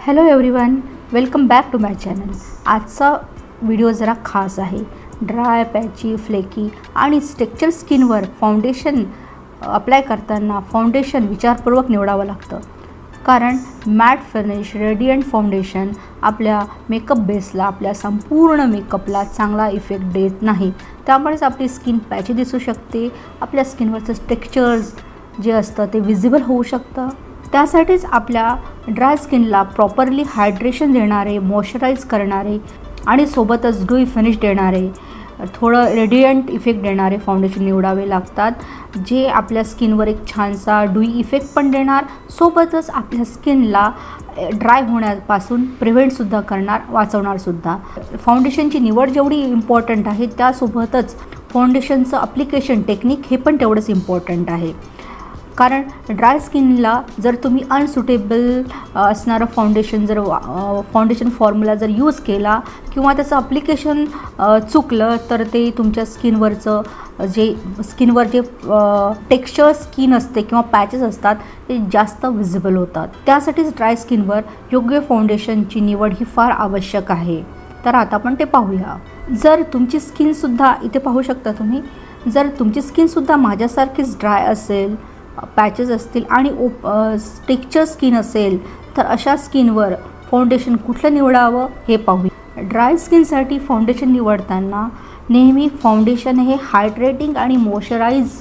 Hello everyone, welcome back to my channel. आजचा video जरा खास आहे। ड्राय, पॅची, फ्लेकी आणि टेक्स्चर स्किनवर फाउंडेशन अप्लाय करताना फाउंडेशन विचारपूर्वक निवडावं लागतं, कारण मॅट फिनिश रेडियंट फाउंडेशन आपल्या मेकअप बेसला, आपल्या संपूर्ण मेकअपला चांगला इफेक्ट देत नाही। त्यामुळेच आपली स्किन पॅची दिसू शकते, आपल्या स्किनवरचं टेक्स्चर्स जे असतं ते विजिबल होऊ शकतं। त्यासाठीच आपल्या ड्राय स्किनला प्रॉपरली हायड्रेशन देणारे, मॉइश्चराइज करणारे आणि सोबतच ड्यूई फिनिश देणारे, थोडं रेडियंट इफेक्ट देणारे फाउंडेशन निवडावे लागतात, जे आपल्या स्किनवर एक छानसा ड्यूई इफेक्ट पण देणार, सोबतच आपल्या स्किनला ड्राय होण्यापासून प्रिव्हेंटसुद्धा करणार, वाचवणारसुद्धा। फाउंडेशनची निवड जेवढी इम्पॉर्टंट आहे, त्यासोबतच फाउंडेशनचं अप्लिकेशन टेक्निक हे पण तेवढंच इम्पॉर्टंट आहे। कारण ड्राय स्किनला जर तुम्ही अनसुटेबल असणारं फाउंडेशन फॉर्म्युला जर यूज केला किंवा त्याचं अप्लिकेशन चुकलं, तर ते तुमच्या स्किनवर जे टेक्स्चर स्किन असते किंवा पॅचेस असतात ते जास्त विजिबल होतात। त्यासाठीच ड्राय स्किनवर योग्य फाउंडेशनची निवड ही फार आवश्यक आहे। तर आता आपण ते पाहूया। जर तुमची स्किनसुद्धा इथे पाहू शकता तुम्ही, जर तुमची स्किनसुद्धा माझ्यासारखीच ड्राय असेल, पॅचेस असतील आणि टेक्स्चर स्किन असेल, तर अशा स्किनवर फाउंडेशन कुठलं निवडावं हे पाहूया। ड्राय स्किनसाठी फाउंडेशन निवडताना नेहमी फाउंडेशन हे हायड्रेटिंग आणि मॉइश्चराइज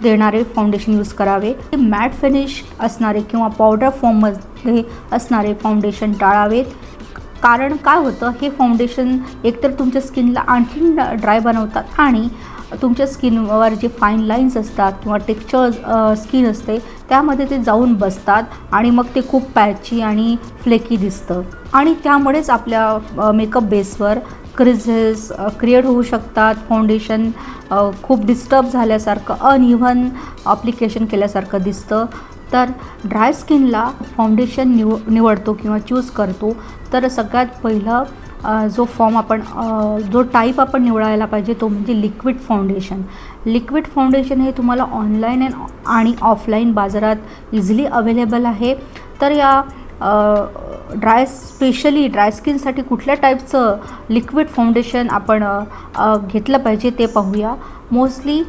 देणारे फाउंडेशन यूज करावे। मॅट फिनिश असणारे किंवा पावडर फॉर्ममध्ये असणारे फाउंडेशन टाळावेत, कारण काय होतं, हे फाउंडेशन एकतर तुमच्या स्किनला आणखीन ड्राय बनवतात आणि तुमच्या स्किनवर जे फाईन लाईन्स असतात किंवा टेक्स्चर स्किन असते त्यामध्ये ते जाऊन बसतात आणि मग ते खूप पॅची आणि फ्लेकी दिसतं आणि त्यामुळेच आपल्या मेकअप बेसवर क्रिजेस क्रिएट होऊ शकतात। फाउंडेशन खूप डिस्टर्ब झाल्यासारखं, अनइव्हन ॲप्लिकेशन केल्यासारखं दिसतं। तर ड्राय स्किनला फाउंडेशन निवडतो किंवा चूज करतो, तर सगळ्यात पहिलं जो टाईप आपण निवडायला पाहिजे तो म्हणजे लिक्विड फाउंडेशन। लिक्विड फाउंडेशन हे तुम्हाला ऑनलाईन आणि ऑफलाईन बाजारात इझिली अवेलेबल आहे। तर या स्पेशली ड्राय स्किनसाठी कुठल्या टाईपचं लिक्विड फाउंडेशन आपण घेतलं पाहिजे ते पाहूया। मोस्टली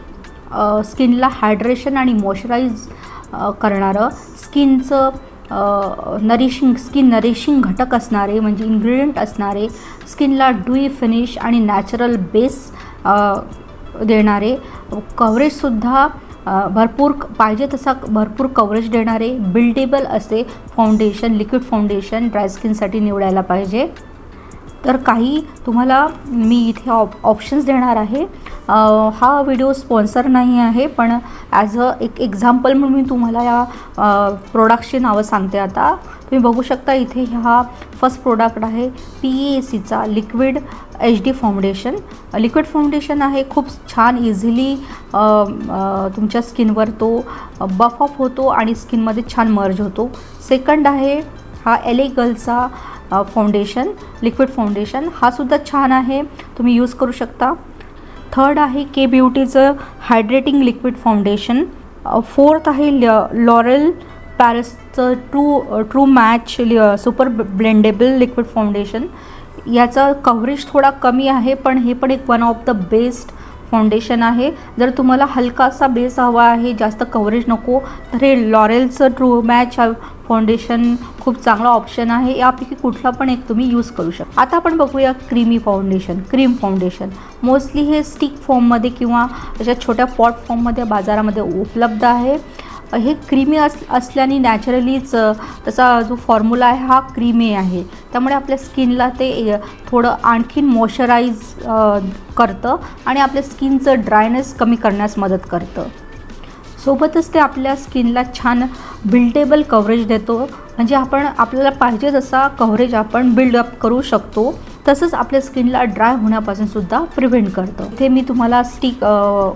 स्किनला हायड्रेशन आणि मॉइश्चराइज करणारं, स्किन नरिशिंग घटक असणारे म्हणजे इन्ग्रेडियंट असणारे, स्किनला ड्यूई फिनिश आणि नॅचरल बेस देणारे, कव्हरेजसुद्धा भरपूर पाहिजे तसा भरपूर कव्हरेज देणारे, बिल्डेबल असे फाउंडेशन, लिक्विड फाउंडेशन ड्राय स्किनसाठी निवडायला पाहिजे। तर काही तुम्हाला मी इथे ऑप्शन्स देणार आहे। हा व्हिडिओ स्पॉन्सर नाही आहे, पण ॲज एक एक्झाम्पल म्हणून मी तुम्हाला या प्रोडक्टची नावं सांगते। आता तुम्ही बघू शकता इथे हा फर्स्ट प्रोडक्ट आहे PACचा liquid HD foundation. Liquid foundation आहे, खूप छान इझिली तुमच्या स्किनवर तो बफ अप होतो आणि स्किनमध्ये छान मर्ज होतो। सेकंड आहे हा LA गर्लचा फाउंडेशन, लिक्विड फाउंडेशन, हा सुद्धा छान आहे, तुम्ही यूज करू शकता। थर्ड आहे K ब्युटीचं हायड्रेटिंग लिक्विड फाउंडेशन। फोर्थ आहे लॉरेल पॅरिसचं true match super blendable liquid foundation. याचा कव्हरेज थोडा कमी आहे, पण हे पण एक one of the best foundation आहे। जर तुम्हाला हलकासा बेस हवा आहे, जास्त कव्हरेज नको, तर हे लॉरेलचं ट्रू मॅच फाउंडेशन खूप चांगला ऑप्शन आहे। यापैकी कुठला पण एक तुम्ही यूज करू शकता। आता आपण बघूया क्रीम फाउंडेशन। मोस्टली हे स्टिक फॉर्ममध्ये किंवा अशा छोट्या पॉट फॉर्ममध्ये बाजारामध्ये उपलब्ध आहे। हे क्रीमी असल्याने नॅचरलीच त्याचा जो फॉर्म्युला आहे हा क्रीमी आहे, त्यामुळे आपल्या स्किनला ते थोडं आणखीन मॉइश्चराइज करतं आणि आपल्या स्किनचं ड्रायनेस कमी करण्यास मदत करतं। सोबतच ते आपल्या स्किनला छान बिल्डेबल कव्हरेज देतो, म्हणजे आपल्याला पाहिजे तसा कव्हरेज आपण बिल्डअप करू शकतो। तसंच आपल्या स्किनला ड्राय होण्यापासून सुद्धा प्रिव्हेंट करतं। इथे मी तुम्हाला स्टिक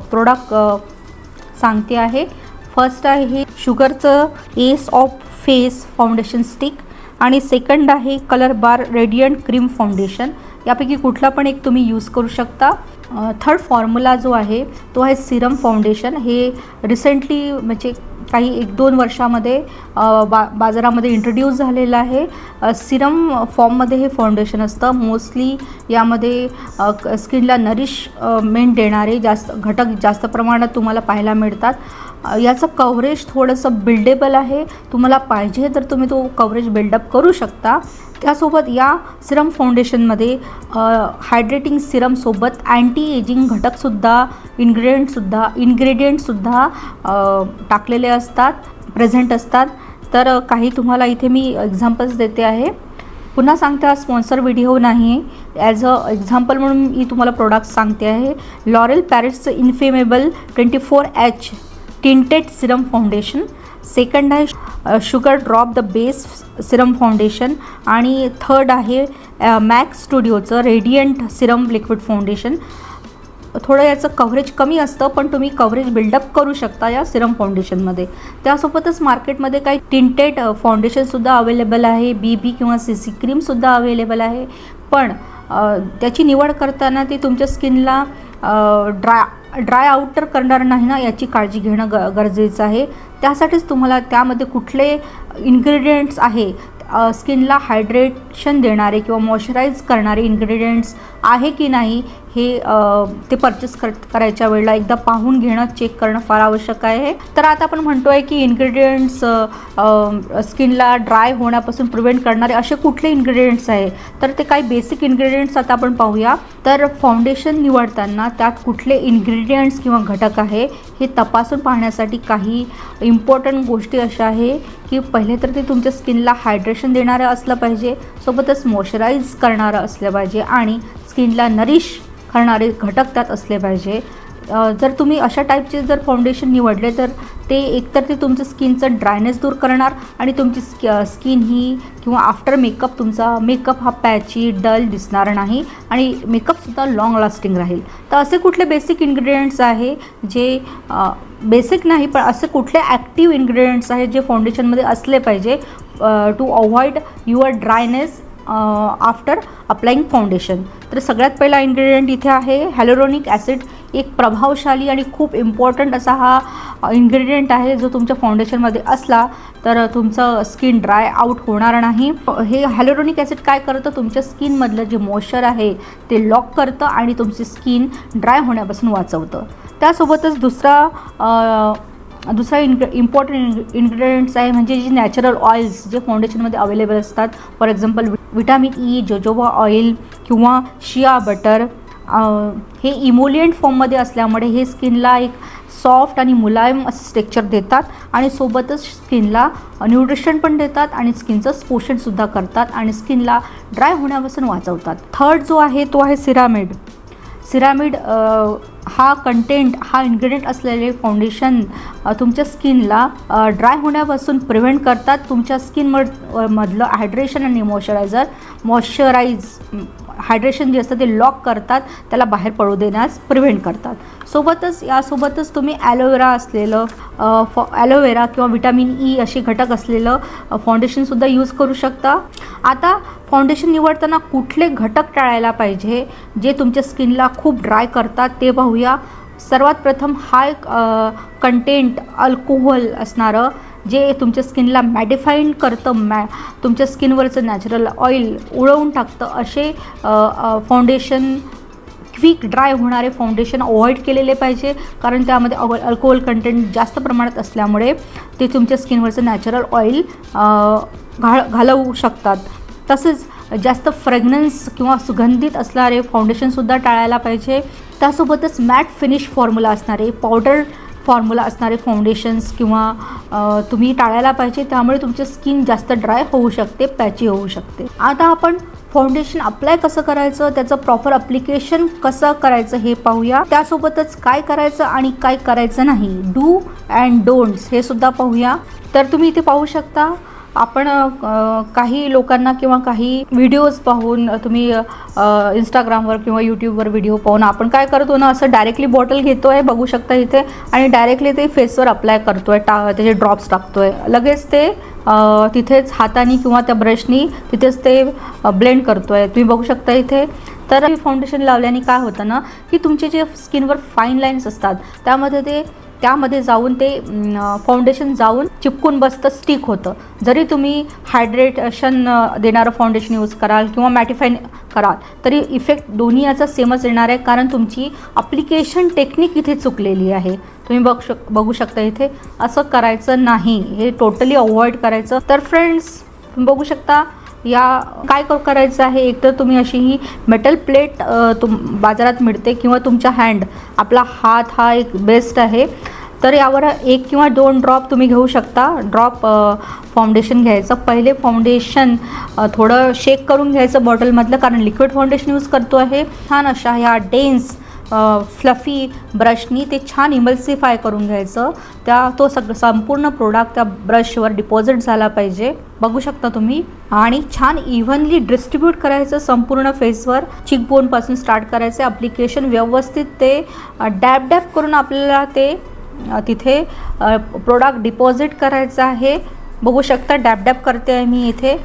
प्रोडक्ट सांगते आहे। फर्स्ट आहे हे शुगरचं ace of face foundation stick आणि सेकंड आहे Colorbar radiant cream foundation. यापैकी कुठला पण एक तुम्ही यूज करू शकता। थर्ड फॉर्म्युला जो आहे तो आहे सिरम फाउंडेशन। हे रिसेंटली म्हणजे काही 1-2 वर्षामध्ये बाजारामध्ये इंट्रोड्यूस झालेलं आहे. सिरम फॉर्ममध्ये हे फाउंडेशन असतं. मोस्टली यामध्ये स्किनला नरिशमेंट देणारे घटक जास्त प्रमाणात तुम्हाला पाहायला मिळतात. याचं कव्हरेज थोडंसं बिल्डेबल आहे. तुम्हाला पाहिजे तर तुम्ही तो कव्हरेज बिल्डअप करू शकता. त्यासोबत या सिरम फाउंडेशनमध्ये हायड्रेटिंग सिरमसोबत अँटी एजिंग घटकसुद्धा इन्ग्रेडियंटसुद्धा टाकलेले असतात, प्रेझेंट असतात. तर काही तुम्हाला इथे मी एक्झाम्पल्स देते आहे. पुन्हा सांगते, हा स्पॉन्सर व्हिडिओ नाही, ॲज अ एक्झाम्पल म्हणून मी तुम्हाला प्रोडक्ट्स सांगते आहे. लॉरेल पॅरिसचं infallible 24H tinted serum foundation. Second आहे sugar drop the base serum foundation. आणि थर्ड आहे मॅक्स स्टुडिओचं रेडियंट सिरम लिक्विड फाउंडेशन. थोडं याचं कव्हरेज कमी असतं, पण तुम्ही कव्हरेज बिल्डअप करू शकता या सिरम फाउंडेशनमध्ये. त्यासोबतच मार्केटमध्ये काही टिंटेड फाउंडेशनसुद्धा अवेलेबल आहे. BB किंवा CC क्रीमसुद्धा अवेलेबल आहे. पण त्याची निवड करताना ती तुमच्या स्किनला ड्राय आउट तर करणार नाही ना, याची काळजी घेणं गरजेचं आहे. त्यासाठीच तुम्हाला त्यामध्ये कुठले इन्ग्रेडियंट्स आहे, स्किनला हायड्रेशन देणारे किंवा मॉइश्चराईज करणारे इन्ग्रेडियंट्स आहे की नाही हे ते परचेस करायच्या वेळेला एकदा पाहून घेणं, चेक करणं फार आवश्यक आहे. तर आता आपण म्हणतो आहे की इन्ग्रेडियंट्स स्किनला ड्राय होण्यापासून प्रिव्हेंट करणारे असे कुठले इन्ग्रेडियंट्स आहे, तर ते काही बेसिक इन्ग्रेडियंट्स आता आपण पाहूया. तर फाउंडेशन निवडताना त्यात कुठले इन्ग्रेडियंट्स किंवा घटक आहे हे तपासून पाहण्यासाठी काही इम्पॉर्टंट गोष्टी अशा आहे की पहिले तर ते तुमच्या स्किनला हायड्रेशन देणारं असलं पाहिजे, सोबतच मॉइश्चराईज करणारं असलं पाहिजे आणि स्किनला नरिश करणारे घटक त्यात असले पाहिजे. जर तुम्ही अशा टाईपचे जर फाउंडेशन निवडले तर ते एकतर ते तुमचं स्किनचं ड्रायनेस दूर करणार आणि तुमची स्किन ही किंवा आफ्टर मेकअप तुमचा मेकअप हा पॅची डल दिसणार नाही आणि मेकअपसुद्धा लाँग लास्टिंग राहील. तर असे कुठले बेसिक इन्ग्रेडियंट्स आहे जे बेसिक नाही पण असे कुठले ॲक्टिव्ह इन्ग्रेडियंट्स आहेत जे फाउंडेशनमध्ये असले पाहिजे to avoid your dryness after applying foundation. तर सगळ्यात पहिला इन्ग्रेडियंट इथे आहे हॅलोरोनिक ॲसिड. एक प्रभावशाली आणि खूप इम्पॉर्टंट असा हा इन्ग्रेडियंट आहे जो तुमच्या फाउंडेशनमध्ये असला तर तुमचं स्किन ड्राय आउट होणार नाही. हे हॅलोरोनिक ॲसिड काय करतं, तुमच्या स्किनमधलं जे मॉइश्चर आहे ते लॉक करतं आणि तुमची स्किन ड्राय होण्यापासून वाचवतं. त्यासोबतच दुसरा इम्पॉर्टंट इन्ग्रेडियंट्स आहे म्हणजे जे नॅचरल ऑइल्स जे फाउंडेशनमध्ये अवेलेबल असतात. For example vitamin E, jojoba oil किंवा शिया बटर. हे इमोलियंट फॉर्ममध्ये असल्यामुळे हे स्किनला एक सॉफ्ट आणि मुलायम असं स्ट्रक्चर देतात आणि सोबतच स्किनला न्यूट्रिशन पण देतात आणि स्किनचं पोषणसुद्धा करतात आणि स्किनला ड्राय होण्यापासून वाचवतात. थर्ड जो आहे तो आहे सिरामिड. सिरामिड हा इन्ग्रेडियंट असलेले फाउंडेशन तुमच्या स्किनला ड्राय होण्यापासून प्रिव्हेंट करतात. तुमच्या स्किनमधलं हायड्रेशन आणि हायड्रेशन जे असतं ते लॉक करतात, त्याला बाहेर पडू देण्यास प्रिव्हेंट करतात. यासोबतच तुम्ही ॲलोवेरा किंवा विटॅमिन E असे घटक असलेलं फाउंडेशनसुद्धा यूज करू शकता. आता फाउंडेशन निवडताना कुठले घटक टाळायला पाहिजे जे तुमच्या स्किनला खूप ड्राय करतात ते पाहूया. सर्वात प्रथम हाय कंटेंट अल्कोहोल असणारं जे तुमच्या स्किनला मॅडिफाईन करतं, तुमच्या स्किनवरचं नॅचरल ऑइल उडवून टाकतं असे फाउंडेशन, क्विक ड्राय होणारे फाउंडेशन अवॉइड केलेले पाहिजे. कारण त्यामध्ये अल्कोहोल कंटेंट जास्त प्रमाणात असल्यामुळे ते तुमच्या स्किनवरचं नॅचरल ऑइल घालवू शकतात. तसेच जास्त फ्रेग्रन्स किंवा सुगंधित असणारे फाउंडेशनसुद्धा टाळायला पाहिजे. त्यासोबतच मॅट फिनिश फॉर्म्युला असणारे, पावडर फॉर्म्युला असणारे फाउंडेशन्स किंवा तुम्ही टाळायला पाहिजे. त्यामुळे तुमची स्किन जास्त ड्राय होऊ शकते, पॅची होऊ शकते. आता आपण फाउंडेशन अप्लाय कसं करायचं, त्याचं प्रॉपर ॲप्लिकेशन कसं करायचं हे पाहूया. त्यासोबतच काय करायचं आणि काय करायचं नाही, डू अँड डोंट्स हे सुद्धा पाहूया. तर तुम्ही इथे पाहू शकता आपण काही लोकांना किंवा काही व्हिडिओज पाहून तुम्ही इंस्टाग्रामवर किंवा यूट्यूबवर व्हिडिओ पाहून आपण काय करतो ना, असं डायरेक्टली बॉटल घेतो आहे, बघू शकता इथे, आणि डायरेक्टली ते फेसवर अप्लाय करतो आहे, त्याचे ड्रॉप्स टाकतो आहे, लगेच ते तिथेच हाताने किंवा त्या ब्रशनी तिथेच ते ब्लेंड करतो आहे, तुम्ही बघू शकता इथे. तर फाउंडेशन लावल्याने काय होतं ना की तुमचे जे स्किनवर फाईन लाईन्स असतात त्यामध्ये ते त्यामध्ये जाऊन ते फाउंडेशन जाऊन चिपकून बसतं, स्टिक होतं. जरी तुम्ही हायड्रेशन देणारं फाउंडेशन यूज कराल किंवा मॅटिफाय कराल तरी इफेक्ट दोन्ही याचा सेमच येणार आहे, कारण तुमची अप्लिकेशन टेक्निक इथे चुकलेली आहे. तुम्ही बघू शकता इथे असं करायचं नाही, हे टोटली अवॉइड करायचं. तर फ्रेंड्स तुम्ही बघू शकता या काय करायचं आहे. एकतर तुम्ही अशी ही मेटल प्लेट बाजारात मिळते किंवा तुमच्या आपला हात हा एक बेस्ट आहे. तर यावर 1 किंवा 2 ड्रॉप तुम्ही घेऊ शकता. ड्रॉप फाउंडेशन घ्यायचं. पहिले फाउंडेशन थोडं शेक करून घ्यायचं बॉटलमधलं, कारण लिक्विड फाउंडेशन यूज करतो आहे. छान अशा ह्या डेन्स फ्लफी ब्रशनी ते छान इमल्सिफाय करून घ्यायचं. तो संपूर्ण प्रोडक्ट त्या ब्रशवर डिपॉझिट झाला पाहिजे. बघू शकता तुम्ही. आणि छान इव्हनली डिस्ट्रीब्यूट करायचं संपूर्ण फेसवर. चिकबोनपासून स्टार्ट करायचं. ॲप्लिकेशन व्यवस्थित ते डॅब डॅब करून आपल्याला ते तिथे प्रोडक्ट डिपॉझिट करायचं आहे. बघू शकता डॅब डॅब करते आहे मी इथे.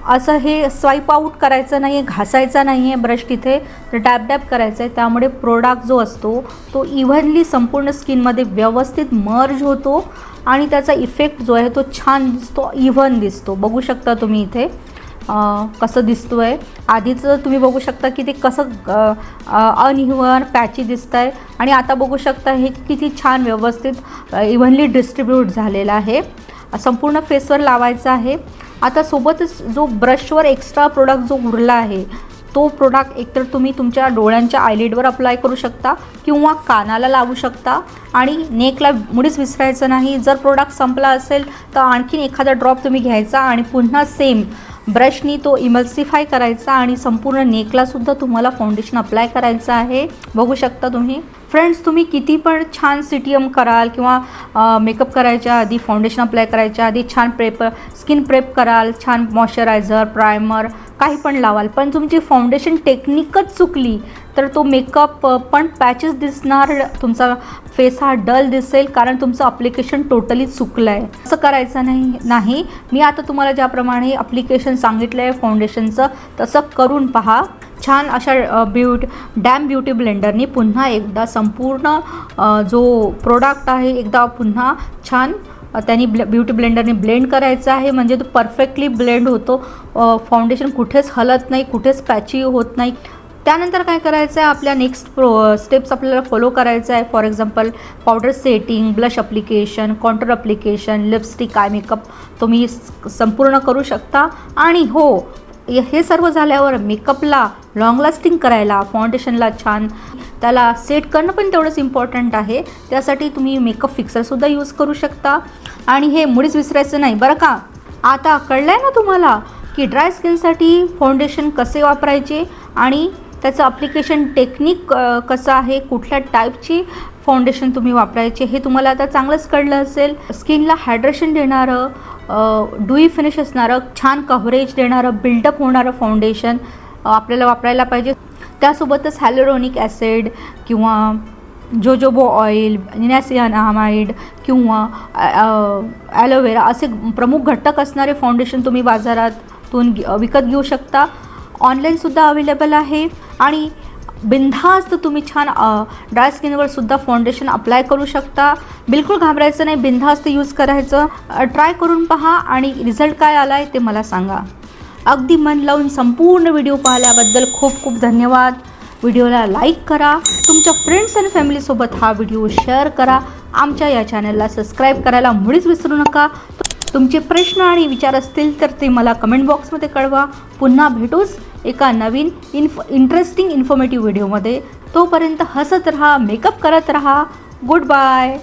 असं हे स्वाईप आउट करायचं नाही आहे, घासायचा नाही आहे ब्रश तिथे, तर डॅब डॅब करायचं आहे. त्यामुळे प्रोडक्ट जो असतो तो इव्हनली संपूर्ण स्किनमध्ये व्यवस्थित मर्ज होतो आणि त्याचा इफेक्ट जो आहे तो छान दिसतो, इव्हन दिसतो. बघू शकता तुम्ही इथे कसं दिसतो आहे. आधीचं तुम्ही बघू शकता की ते कसं अनइव्हन पॅची दिसत आहे आणि आता बघू शकता हे किती छान व्यवस्थित इव्हनली डिस्ट्रीब्यूट झालेलं आहे. संपूर्ण फेसवर लावायचं आहे. आता सोबतच जो ब्रशवर एक्स्ट्रा प्रोडक्ट जो उरला आहे तो प्रोडक्ट एकतर तुम्ही तुमच्या डोळ्यांच्या आयलिडवर अप्लाय करू शकता किंवा कानाला लावू शकता. आणि नेकला मुळीच विसरायचं नाही. जर प्रोडक्ट संपला असेल तर आणखीन एखादा ड्रॉप तुम्ही घ्यायचा आणि पुन्हा सेम ब्रशनी तो इमल्सिफाय करायचा आणि संपूर्ण नेकलासुद्धा तुम्हाला फाउंडेशन अप्लाय करायचं आहे. बघू शकता तुम्ही. फ्रेंड्स तुम्ही किती पण छान CTM कराल किंवा मेकअप करायच्या आधी, फाउंडेशन अप्लाय करायच्या आधी छान स्किन प्रेप कराल, छान मॉइश्चरायझर, प्रायमर काही पण लावाल, पण तुमची फाउंडेशन टेक्निकच चुकली तर तो मेकअप पण पॅचेस दिसणार, तुमचा फेस हा डल दिसेल, कारण तुमचं अप्लिकेशन टोटली चुकलं आहे. असं करायचं नाही. मी आता तुम्हाला ज्याप्रमाणे अप्लिकेशन सांगितलं आहे फाउंडेशनचं तसं करून पहा. छान अशा डॅम ब्युटी ब्लेंडरनी पुन्हा एकदा संपूर्ण जो प्रोडक्ट आहे एकदा पुन्हा छान त्यांनी ब्युटी ब्लेंडरने ब्लेंड करायचं आहे, म्हणजे तो परफेक्टली ब्लेंड होतो. फाउंडेशन कुठेच हलत नाही, कुठेच पॅची होत नाही. त्यानंतर काय करायचं आहे, आपल्या नेक्स्ट स्टेप्स आपल्याला फॉलो करायचं आहे. For example powder setting, blush application, contour application, lipstick, eye makeup तुम्ही संपूर्ण करू शकता. आणि हो, हे सर्व झाल्यावर मेकअपला लॉंग लास्टिंग करायला, फाउंडेशनला छान त्याला सेट करणं पण तेवढंच इम्पॉर्टंट आहे. त्यासाठी तुम्ही मेकअप फिक्सरसुद्धा यूज करू शकता. आणि हे मुळीच विसरायचं नाही बरं का. आता कळलं आहे ना तुम्हाला की ड्राय स्किनसाठी फाउंडेशन कसे वापरायचे आणि त्याचं अप्लिकेशन टेक्निक कसं आहे, कुठल्या टाईपची फाउंडेशन तुम्ही वापरायचे हे तुम्हाला आता चांगलंच कळलं असेल. स्किनला हायड्रेशन देणारं, ड्यूई फिनिश असणारं, छान कव्हरेज देणारं, बिल्डअप होणारं फाउंडेशन आपल्याला वापरायला पाहिजे. त्यासोबतच हॅलोरोनिक ॲसिड किंवा जोजोबो ऑइल, नियासिनामाइड किंवा ॲलोवेरा असे प्रमुख घटक असणारे फाउंडेशन तुम्ही बाजारातून विकत घेऊ शकता. ऑनलाईनसुद्धा अवेलेबल आहे. आणि बिनधास्त तुम्ही छान ड्राय स्किनवर सुद्धा फाउंडेशन अप्लाय करू शकता. बिलकुल घाबरायचं नाही, बिनधास्त यूज करायचं. ट्राय करून पहा आणि रिझल्ट काय आला आहे ते मला सांगा. अगदी मन लावून संपूर्ण व्हिडिओ पाहिल्याबद्दल खूप खूप धन्यवाद. व्हिडिओला लाईक करा, तुमच्या फ्रेंड्स आणि फॅमिलीसोबत हा व्हिडिओ शेअर करा. आमच्या या चॅनलला सबस्क्राईब करायला मुळीच विसरू नका. तुमचे प्रश्न आणि विचार असतील तर ते मला कमेंट बॉक्समध्ये कळवा. पुन्हा भेटूच एका नवीन इंटरेस्टिंग इन्फॉर्मेटिव्ह व्हिडिओमध्ये. तोपर्यंत हसत राहा, मेकअप करत राहा. Good bye.